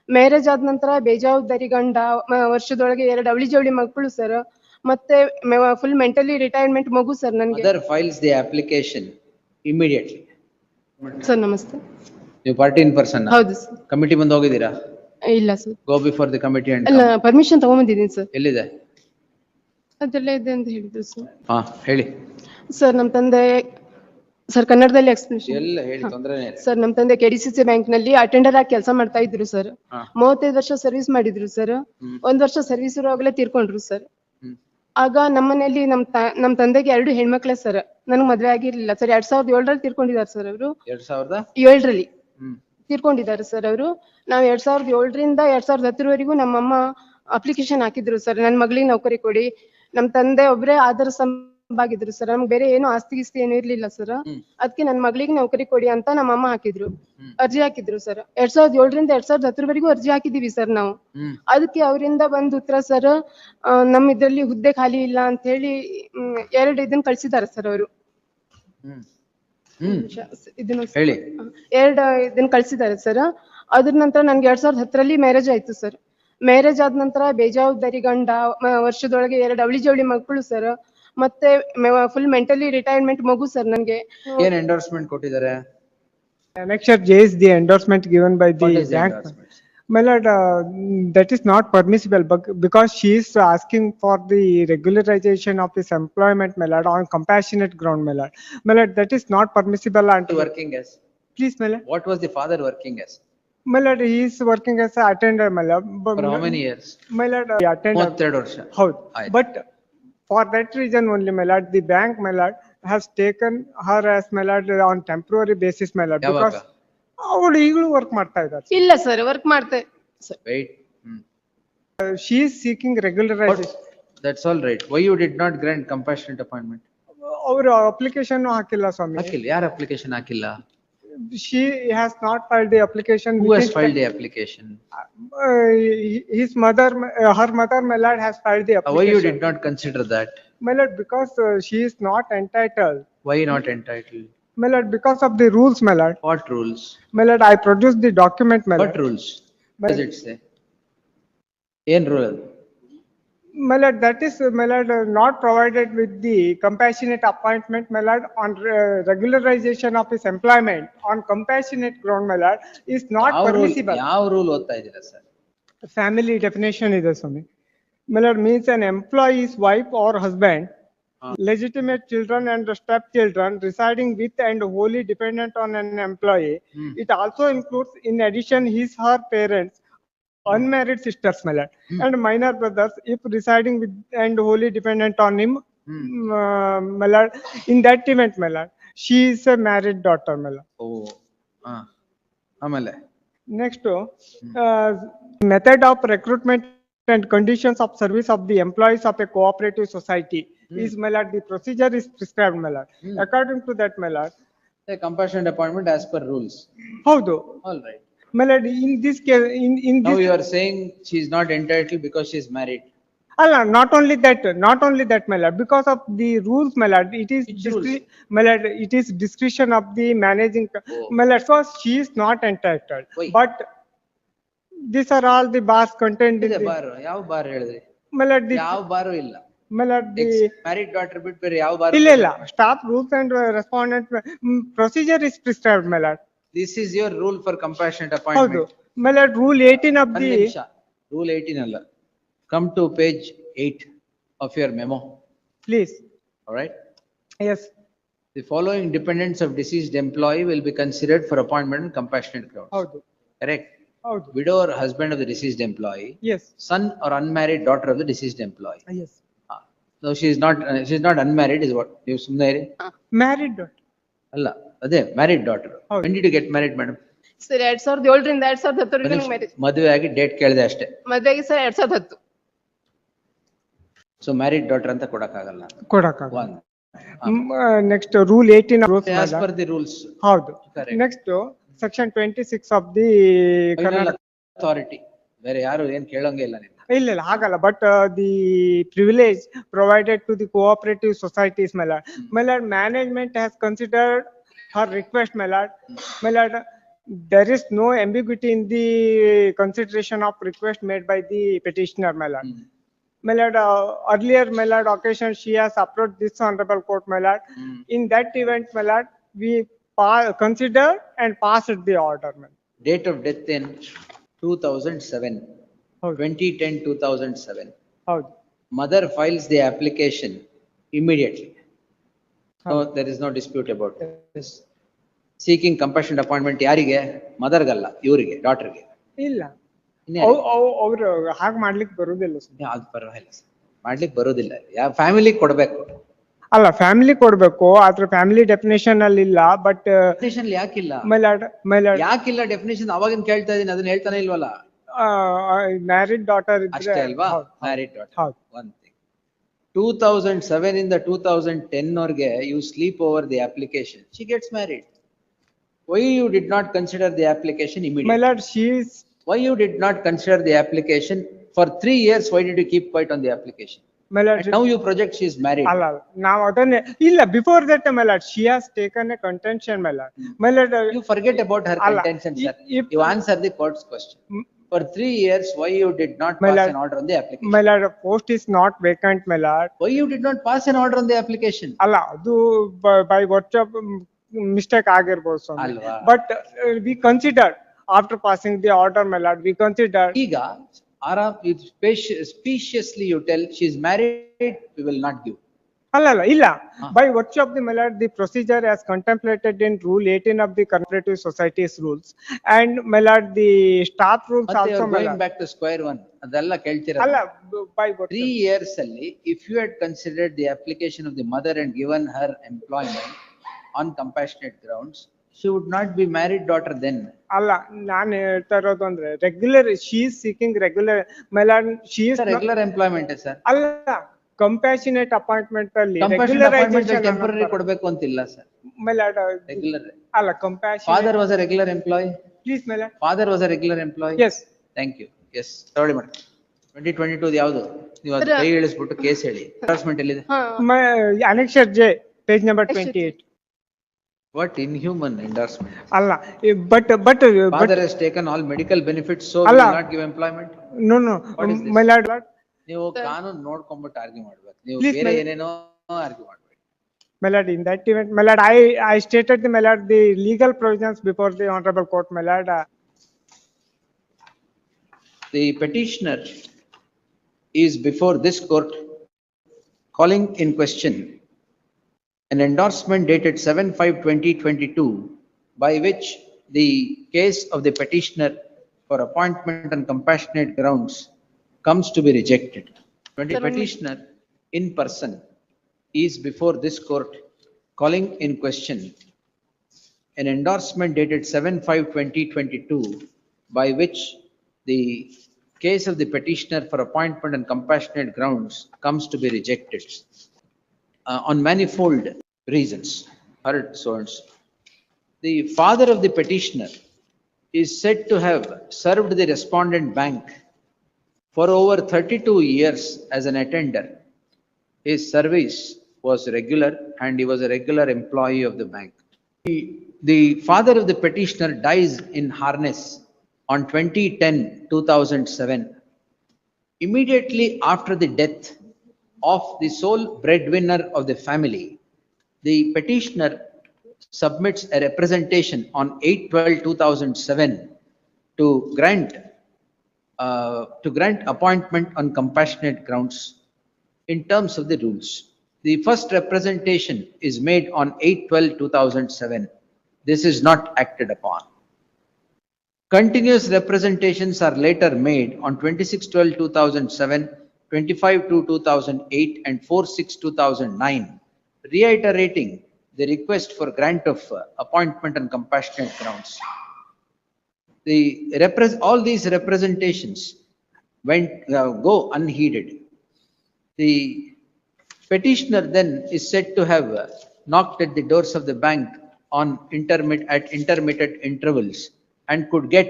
Marriage ಆದ ನಂತರ ಬೇಜವಾಬ್ದಾರಿ ಗಂಡ, ವರ್ಷದೊಳಗೆ 2 ಅವಳಿ ಜವಳಿ ಮಕ್ಕಳು ಸರ್, ಮತ್ತೆ ಫುಲ್ ಮೆಂಟಲಿ ರಿಟೈರ್ಮೆಂಟ್ ಮಗು ಸರ್ ನನ್ಗೆ. Mother files the application immediately. Sir ನಮಸ್ತೆ. ನೀವು ಪಾರ್ಟಿ ಇನ್ ಪರ್ಸನ್? ಹೌದು ಸರ್. ಕಮಿಟಿ ಬಂದು ಹೋಗಿದ್ದೀರಾ? ಇಲ್ಲ sir. Go before the committee and ಅಲ್ಲ, ಪರ್ಮಿಷನ್ ತಗೊಂಡಿದ್ದೀನಿ ಸರ್. ಎಲ್ಲಿದೆ? ಅದೆಲ್ಲ ಇದೆ ಅಂತ ಹೇಳಿದ್ರು ಸರ್. ಹಾ ಹೇಳಿ ಸರ್. ನಮ್ಮ ತಂದೆ ಸರ್, ಕನ್ನಡದಲ್ಲಿ ಎಕ್ಸ್ಪ್ಲೇಷನ್ ಎಲ್ಲ ಹೇಳಿ, ತೊಂದರೆನೇ ಇಲ್ಲ. ಸರ್, ನಮ್ಮ ತಂದೆ ಕೆಡಿಸಿಸಿ ಬ್ಯಾಂಕ್ ನಲ್ಲಿ ಅಟೆಂಡರ್ ಆಗಿ ಕೆಲಸ ಮಾಡ್ತಾ ಇದ್ರು ಸರ್. 35 ವರ್ಷ ಸರ್ವಿಸ್ ಮಾಡಿದ್ರು ಸರ್. 1 ವರ್ಷ ಸರ್ವಿಸ್ ಇರುವಾಗಲೇ ತೀರ್ಕೊಂಡ್ರು ಸರ್. ಆಗ ನಮ್ಮನೇಲಿ ನಮ್ ತಂದೆಗೆ 2 ಹೆಣ್ಮಕ್ಳೇ ಸರ್. ನನಗ್ ಮದ್ವೆ ಆಗಿರ್ಲಿಲ್ಲ ಸರ್. 2007ರಲ್ಲಿ ತೀರ್ಕೊಂಡಿದ್ದಾರೆ ಸರ್ ಅವರು. 2007ರಲ್ಲಿ ತೀರ್ಕೊಂಡಿದ್ದಾರೆ ಸರ್ ಅವರು. ನಾವು 2007ರಿಂದ 2010ವರೆಗೂ ನಮ್ಮಮ್ಮ ಅಪ್ಲಿಕೇಶನ್ ಹಾಕಿದ್ರು ಸರ್, ನನ್ ಮಗಳಿಗೆ ನೌಕರಿ ಕೊಡಿ. ನಮ್ ತಂದೆ ಒಬ್ರೇ ಆಧಾರ ಸ್ತಂಭಾಗಿದ್ರು ಸರ್. ನಮ್ಗೆ ಬೇರೆ ಏನು ಆಸ್ತಿ ಗಿಸ್ತಿ ಏನು ಇರ್ಲಿಲ್ಲ ಸರ್. ಅದಕ್ಕೆ ನನ್ ಮಗಳಿಗೆ ನೌಕರಿ ಕೊಡಿ ಅಂತ ನಮ್ಮಮ್ಮ ಹಾಕಿದ್ರು, ಅರ್ಜಿ ಹಾಕಿದ್ರು ಸರ್. 2007ರಿಂದ 2010ವರೆಗೂ ಅರ್ಜಿ ಹಾಕಿದೀವಿ ಸರ್ ನಾವು. ಅದಕ್ಕೆ ಅವರಿಂದ ಬಂದ್ ಉತ್ತರ ಸರ್, ನಮ್ ಇದ್ರಲ್ಲಿ ಹುದ್ದೆ ಖಾಲಿ ಇಲ್ಲ ಅಂತ ಹೇಳಿ 2 ಇದನ್ನ ಕಳ್ಸಿದಾರೆ ಸರ್ ಅವರು. ಇದನ್ನ 2 ಇದನ್ನ ಕಳ್ಸಿದ್ದಾರೆ ಸರ್. ಅದ್ರ ನಂತರ ನನ್ಗೆ 2010ರಲ್ಲಿ ಮ್ಯಾರೇಜ್ ಆಯ್ತು ಸರ್. ಮ್ಯಾರೇಜ್ ಆದ ನಂತರ ಬೇಜವಾಬ್ದಾರಿ ಗಂಡ, ವರ್ಷದೊಳಗೆ 2 ಅವಳಿ ಜವಳಿ ಮಕ್ಕಳು ಸರ್, ಮತ್ತೆ ಫುಲ್ ಮೆಂಟಲಿ ರಿಟೈರ್ಮೆಂಟ್ ಮಗು ಸರ್ ನನ್ಗೆ. ಏನ್ ಎಂಡೋರ್ಸ್ಮೆಂಟ್ ಕೊಟ್ಟಿದ್ದಾರೆ? Annexure J is the endorsement given by the bank. My lord, that is not permissible because she is asking for the regularization of his employment, my lord, on compassionate ground, my lord. My lord, that is not permissible. And working as? Please, my lord. What was the father working as? My lord, he is working as an attender, my lord. For how many years? My lord, attender. 32 ವರ್ಷ. Howd. But for that reason only, my lord, the bank, my lord, has taken her as, my lord, on temporary basis, my lord, because ಅವಳು ಈಗಲೂ work ಮಾಡ್ತಾ ಇದ್ದಾರೆ. ಇಲ್ಲ sir, work ಮಾಡ್ತಾ sir. Wait. She is seeking regularization. That's all right. Why you did not grant compassionate appointment? ಅವರು application ಹಾಕಿಲ್ಲ ಸ್ವಾಮಿ. ಹಾಕಿಲ್ಲ. ಯಾರು ಅಪ್ಲಿಕೇಶನ್ ಹಾಕಿಲ್ಲ? She has not filed the application. Who has filed the application? His mother, her mother, my lord, has filed the application. Why you did not consider that? My lord, because she is not entitled. Why not entitled? My lord, because of the rules, my lord. What rules? My lord, I produced the document, my lord. What rules? What does it say? ಏನ್ rule? My lord, that is, my lord, not provided with the compassionate appointment, my lord, on regularization of his employment on compassionate ground, my lord, is not permissible. ಯಾವ rule ಓದ್ತಾ ಇದ್ದೀರಾ sir? Family definition ಇದೆ ಸ್ವಾಮಿ. My lord, means an employee's wife or husband, legitimate children and stepchildren residing with and wholly dependent on an employee. It also includes, in addition, her parents, unmarried sisters, my lord, and minor brothers if residing with and wholly dependent on him, my lord. In that event, my lord, she is a married daughter, my lord. Oh, ಆಮೇಲೆ next, method of recruitment and conditions of service of the employees of a cooperative society is, my lord, the procedure is prescribed, my lord. According to that, my lord, a compassionate appointment as per rules. Howdo. All right. My lord, in this case, in Now this, you are saying she is not entitled because she is married. Allah, not only that, my lord, because of the rules, my lord, it is my lord, it is discretion of the managing, my lord, because she is not entitled. Why? But these are all the bars contained in the bar. ಯಾವ bar ಹೇಳಿದ್ರಿ? my lord, ಯಾವ ಬಾರು ಇಲ್ಲ. my lord, the married daughter ಬಿಟ್ಟು ಬೇರೆ ಯಾವ bar? ಇಲ್ಲ staff rules and respondent procedure is prescribed, my lord. This is your rule for compassionate appointment. ಹೌದು. My lord, rule 18 of the rule 18 ಅಲ್ಲ. Come to page 8 of your memo. Please. All right. Yes. The following dependents of deceased employee will be considered for appointment on compassionate grounds. ಹೌದು. Correct. ಹೌದು. Widow or husband of the deceased employee. Yes. Son or unmarried daughter of the deceased employee. Yes. So she is not unmarried is what? You ಸುಮ್ಮನೆ ಇರಿ. Married daughter. ಅಲ್ಲ, ಅದೇ married daughter. When did you get married, madam? Sir 2007ರಿಂದ 2010ವರೆಗೂ marriage. ಮದುವೆ ಆಗಿ date ಕೇಳಿದೆ ಅಷ್ಟೇ. ಮದುವೆ ಆಗಿ ಸರ್ 2010. So married daughter ಅಂತ ಕೊಡಕ್ಕಾಗಲ್ಲ. ಕೊಡಕ್ಕಾಗಲ್ಲ. Next, rule 18 of rules. As per the rules. ಹೌದು. Correct. Next, section 26 of the Kernataka authority. ಬೇರೆ ಯಾರು ಏನ್ ಕೇಳಂಗೆ ಇಲ್ಲ ನೀವು. ಇಲ್ಲ ಹಾಗಲ್ಲ, but the privilege provided to the cooperative societies, my lord. My lord, management has considered her request, my lord. My lord, there is no ambiguity in the consideration of request made by the petitioner, my lord. My lord, earlier, my lord, occasion she has approached this honorable court, my lord. In that event, my lord, we considered and passed the order, my lord. Date of death in 2007, ಹೌದು. 2010, 2007. ಹೌದು. Mother files the application immediately. No, there is no dispute about this. Seeking compassionate appointment ಯಾರಿಗೆ? ಮದರ್ಗಲ್ಲ, ಇವರಿಗೆ, ಡಾಟರ್ಗೆ. ಇಲ್ಲ, ಇನ್ಯಾರಿಗೆ? ಅವ್ರು ಹಾಗೆ ಮಾಡ್ಲಿಕ್ಕೆ ಬರುದಿಲ್ಲ sir. ಅದು ಪರವಾಗಿಲ್ಲ ಸರ್, ಮಾಡ್ಲಿಕ್ಕೆ ಬರೋದಿಲ್ಲ. ಯಾವ ಫ್ಯಾಮಿಲಿ ಕೊಡ್ಬೇಕು? ಅಲ್ಲ, ಫ್ಯಾಮಿಲಿ ಕೊಡ್ಬೇಕು, ಆದ್ರೆ ಫ್ಯಾಮಿಲಿ ಡೆಫಿನೇಷನ್ ಅಲ್ಲಿ ಇಲ್ಲ. ಬಟ್ ಡೆಫಿನೇಷನ್ ಯಾಕಿಲ್ಲ? ಮೈ ಲಾರ್ಡ್ ಯಾಕಿಲ್ಲ ಡೆಫಿನೇಷನ್? ಅವಾಗಿನ ಕೇಳ್ತಾ ಇದೀನಿ, ಅದನ್ನ ಹೇಳ್ತಾನೆ ಇಲ್ವಲ್ಲ. ಮ್ಯಾರಿಡ್ ಡಾಟರ್ ಅಷ್ಟೇ ಅಲ್ವಾ? Married daughter. ಹೌದು. ಒನ್ ಥಿಂಗ್, 2007 ಇಂದ 2010 ವರೆಗೆ you sleep over the application, she gets married. Why you did not consider the application immediately? My lord, she is. Why you did not consider the application for 3 years? Why did you keep quiet on the application? My lord, And now you project she is married. ಅಲ್ಲ, ನಾವು ಅದನ್ನೇ ಇಲ್ಲ. Before that, my lord, she has taken A contention, my lord. My lord, You forget about her ಅಲ್ಲ, contention, sir. if- You answer the court's question. For 3 years, why you did not My pass lord, an order on the application? My lord, post is not vacant, my lord. Why you did not pass an order on the application? ಅಲ್ಲ, ಅದು by WhatsApp mistake ಆಗಿರ್ಬೋದು ಸ್ವಾಮಿ. ಅಲ್ವಾ? But we consider after passing the order, my lord, we consider. ಈಗ speciously you tell she is married, we will not give. ಅಲ್ಲ, ಇಲ್ಲ. By virtue of the, my lord, the procedure as contemplated in rule 18 of the cooperative societies rules and, my lord, the staff rules ಮತ್ತೆ also, my going lord. back to square one, ಅದೆಲ್ಲ ಕೇಳ್ತೀರಾ? ಅಲ್ಲ, by 3 years ಅಲ್ಲಿ if you had considered the application of the mother and given her employment on compassionate grounds, she would not be married daughter then. ಅಲ್ಲ, ನಾನು ಹೇಳ್ತಾ ಇರೋದು ಅಂದ್ರೆ regular, she is seeking regular, my lord, she is Regular employment sir. ಅಲ್ಲ, compassionate appointment ಅಲ್ಲಿ Compassionate appointment regularisation temporary ಕೊಡ್ಬೇಕು ಅಂತಿಲ್ಲ sir. My lord. Regular. ಅಲ್ಲ, compassion. Father was a regular employee. Please, my lord. Father was a regular employee. Yes. Thank you. Yes, ತಗೊಳ್ಳಿ madam. 2022 ಯಾವುದು? ನೀವು ಅದು ಕೈ ಇಳಿಸ್ಬಿಟ್ಟು ಕೇಸ್ ಹೇಳಿ. Endorsement ಎಲ್ಲಿದೆ? Annexure J, page number 28. What inhuman endorsement? ಅಲ್ಲ, but Father has taken all medical benefits, so ಅಲ್ಲ. will not give employment. No, What is this? My lord. ನೀವು ಕಾನೂನು ನೋಡ್ಕೊಂಡ್ಬಿಟ್ಟು ಆರ್ಗ್ಯೂ ಮಾಡ್ಬೇಕು. ನೀವು Please, ಬೇರೆ madam. ಏನೇನೋ ಆರ್ಗ್ಯೂ ಮಾಡ್ಬೇಕು. My lord, in that event, my lord, I stated the, my lord, the legal provisions before the honorable court, my lord. The petitioner is before this court calling in question an endorsement dated 7/5/2022 by which the case of the petitioner for appointment on compassionate grounds comes to be rejected. When the petitioner in person is before this court calling in question an endorsement dated 7/5/2022 by which the case of the petitioner for appointment on compassionate grounds comes to be rejected on manifold reasons. Heard so and so. The father of the petitioner is said to have served the respondent bank for over 32 years as an attender. His service was regular and he was a regular employee of the bank. The father of the petitioner dies in harness on 2010-2007. Immediately after the death of the sole breadwinner of the family, the petitioner submits a representation on 8/12/2007 to grant appointment on compassionate grounds in terms of the rules. The first representation is made on 8/12/2007. This is not acted upon. Continuous representations are later made on 26/12/2007, 25/2/2008 and 4/6/2009, reiterating the request for grant of appointment on compassionate grounds. All these representations go unheeded. The petitioner then is said to have knocked at the doors of the bank on intermittent intervals and could get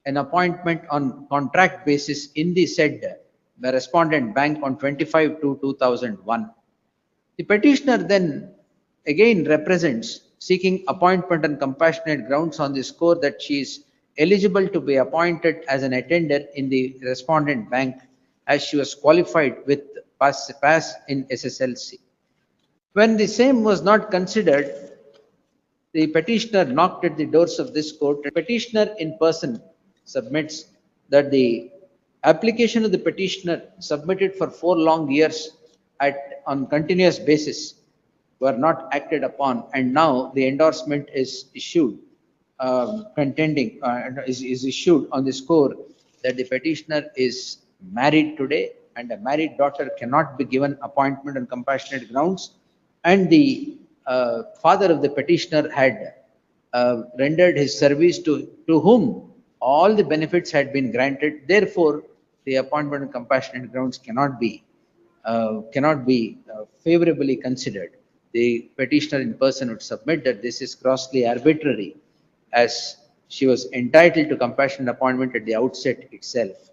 an appointment on contract basis in the said respondent bank on 25/2/2001. The petitioner then again represents seeking appointment on compassionate grounds on the score that she is eligible to be appointed as an attender in the respondent bank as she was qualified with pass in SSLC. When the same was not considered, the petitioner knocked at the doors of this court. The petitioner in person submits that the application of the petitioner submitted for 4 long years on continuous basis were not acted upon, and now the endorsement is issued is issued on the score that the petitioner is married today and a married daughter cannot be given appointment on compassionate grounds, and the father of the petitioner had rendered his service to whom all the benefits had been granted. Therefore, the appointment on compassionate grounds cannot be favorably considered. The petitioner in person would submit that this is grossly arbitrary, as she was entitled to compassionate appointment at the outset itself.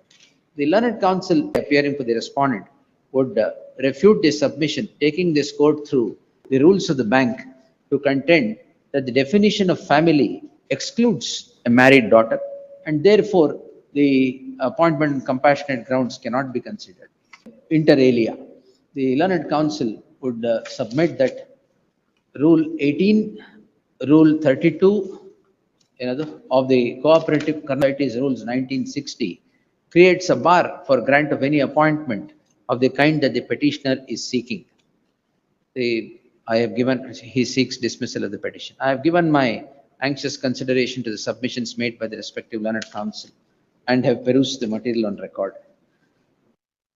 The learned counsel appearing for the respondent would refute this submission, taking this court through the rules of the bank to contend that the definition of family excludes a married daughter, and therefore the appointment on compassionate grounds cannot be considered. Inter alia, the learned counsel would submit that Rule 18, Rule 32 of the Cooperative Societies Rules 1960 creates a bar for grant of any appointment of the kind that the petitioner is seeking. He seeks dismissal of the petition. I have given my anxious consideration to the submissions made by the respective learned counsel and have perused the material on record.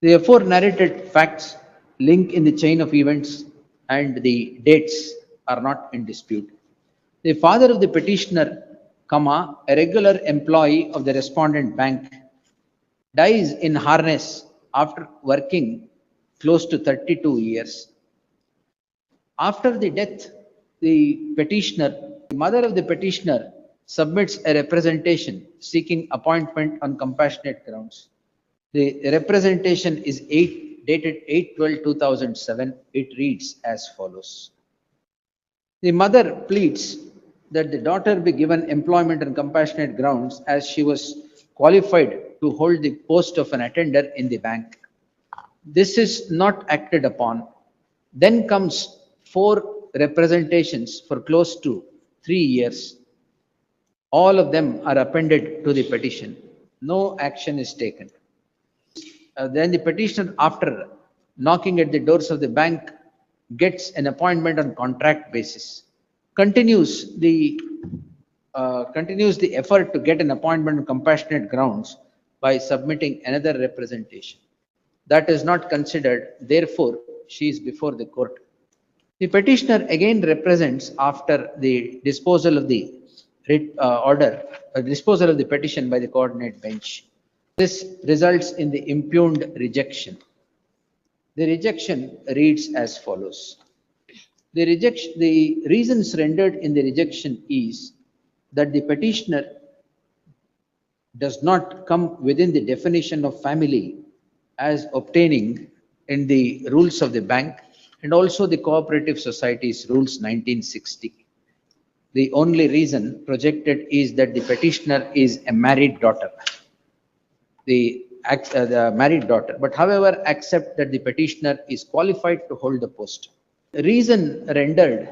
The afore narrated facts link in the chain of events and the dates are not in dispute. The father of the petitioner, a regular employee of the respondent bank, dies in harness after working close to 32 years. After the death, the mother of the petitioner submits a representation seeking appointment on compassionate grounds. The representation is dated 8/12/2007. It reads as follows. The mother pleads that the daughter be given employment on compassionate grounds as she was qualified to hold the post of an attender in the bank. This is not acted upon. Then comes 4 representations for close to 3 years. All of them are appended to the petition. No action is taken. Then the petitioner, after knocking at the doors of the bank, gets an appointment on contract basis. Continues the effort to get an appointment on compassionate grounds by submitting another representation. That is not considered. Therefore, she is before the court. The petitioner again represents after the disposal of the disposal of the petition by the coordinate bench. This results in the impugned rejection. The rejection reads as follows. The reasons rendered in the rejection is that the petitioner does not come within the definition of family as obtaining in the rules of the bank and also the Cooperative Societies Rules 1960. The only reason projected is that the petitioner is a married daughter. The married daughter, but however accept that the petitioner is qualified to hold the post. The reason rendered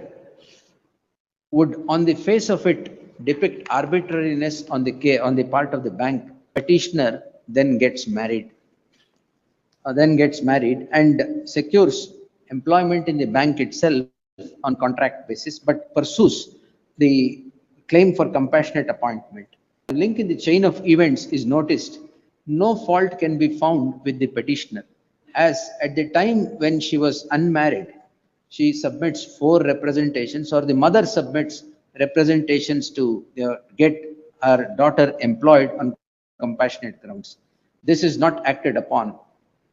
would on the face of it depict arbitrariness on the part of the bank. Petitioner then gets married and secures employment in the bank itself on contract basis, but pursues the claim for compassionate appointment. The link in the chain of events is noticed. No fault can be found with the petitioner, as at the time when she was unmarried, she submits 4 representations, or the mother submits representations to get her daughter employed on compassionate grounds. This is not acted upon.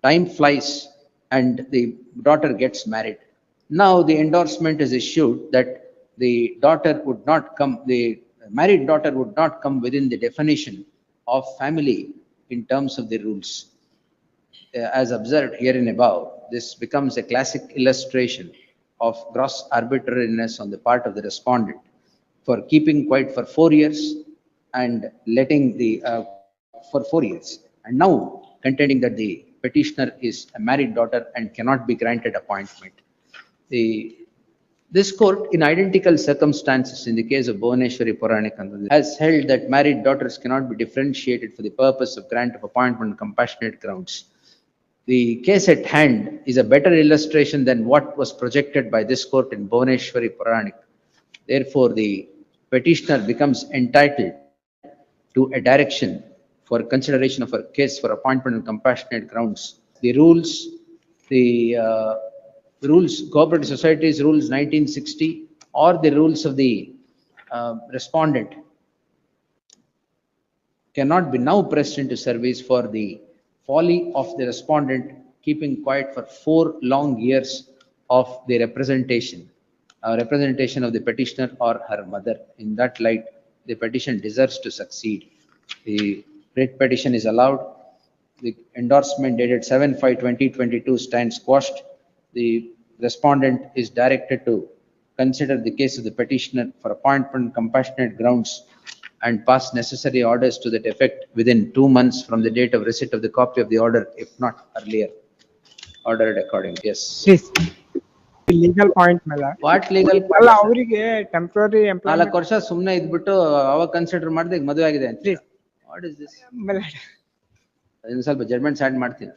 Time flies and the daughter gets married. Now the endorsement is issued that the married daughter would not come within the definition of family in terms of the rules. As observed herein above, this becomes a classic illustration of gross arbitrariness on the part of the respondent for keeping quiet for 4 years and letting the, for 4 years, and now contending that the petitioner is a married daughter and cannot be granted appointment. This court, in identical circumstances in the case of Bhuvaneshwari Puranik, has held that married daughters cannot be differentiated for the purpose of grant of appointment on compassionate grounds. The case at hand is a better illustration than what was projected by this court in Bhuvaneshwari Puranik. Therefore, the petitioner becomes entitled to a direction for consideration of a case for appointment on compassionate grounds. The rules, Cooperative Societies Rules 1960 or the rules of the respondent cannot be now pressed into service for the folly of the respondent keeping quiet for 4 long years of the representation of the petitioner or her mother. In that light, the petition deserves to succeed. The writ petition is allowed. The endorsement dated 7/5/2022 stands quashed. The respondent is directed to consider the case of the petitioner for appointment on compassionate grounds and pass necessary orders to that effect within 2 months from the date of receipt of the copy of the order, if not earlier. Ordered accordingly. Yes. Please. Legal point ಮೇಲೆ. What legal point? ಅಲ್ಲ ಅವರಿಗೆ temporary 4 employment ವರ್ಷ ಸುಮ್ಮನೆ ಇದ್ಬಿಟ್ಟು ಅವಾಗ consider ಮಾಡಿದೆ ಈಗ ಮದುವೆ ಆಗಿದೆ ಅಂತ. What is this? ಮೇಲೆ ಸ್ವಲ್ಪ ಜಡ್ಮೆಂಟ್ ಸ್ಟಾರ್ಟ್ ಮಾಡ್ತೀನಿ.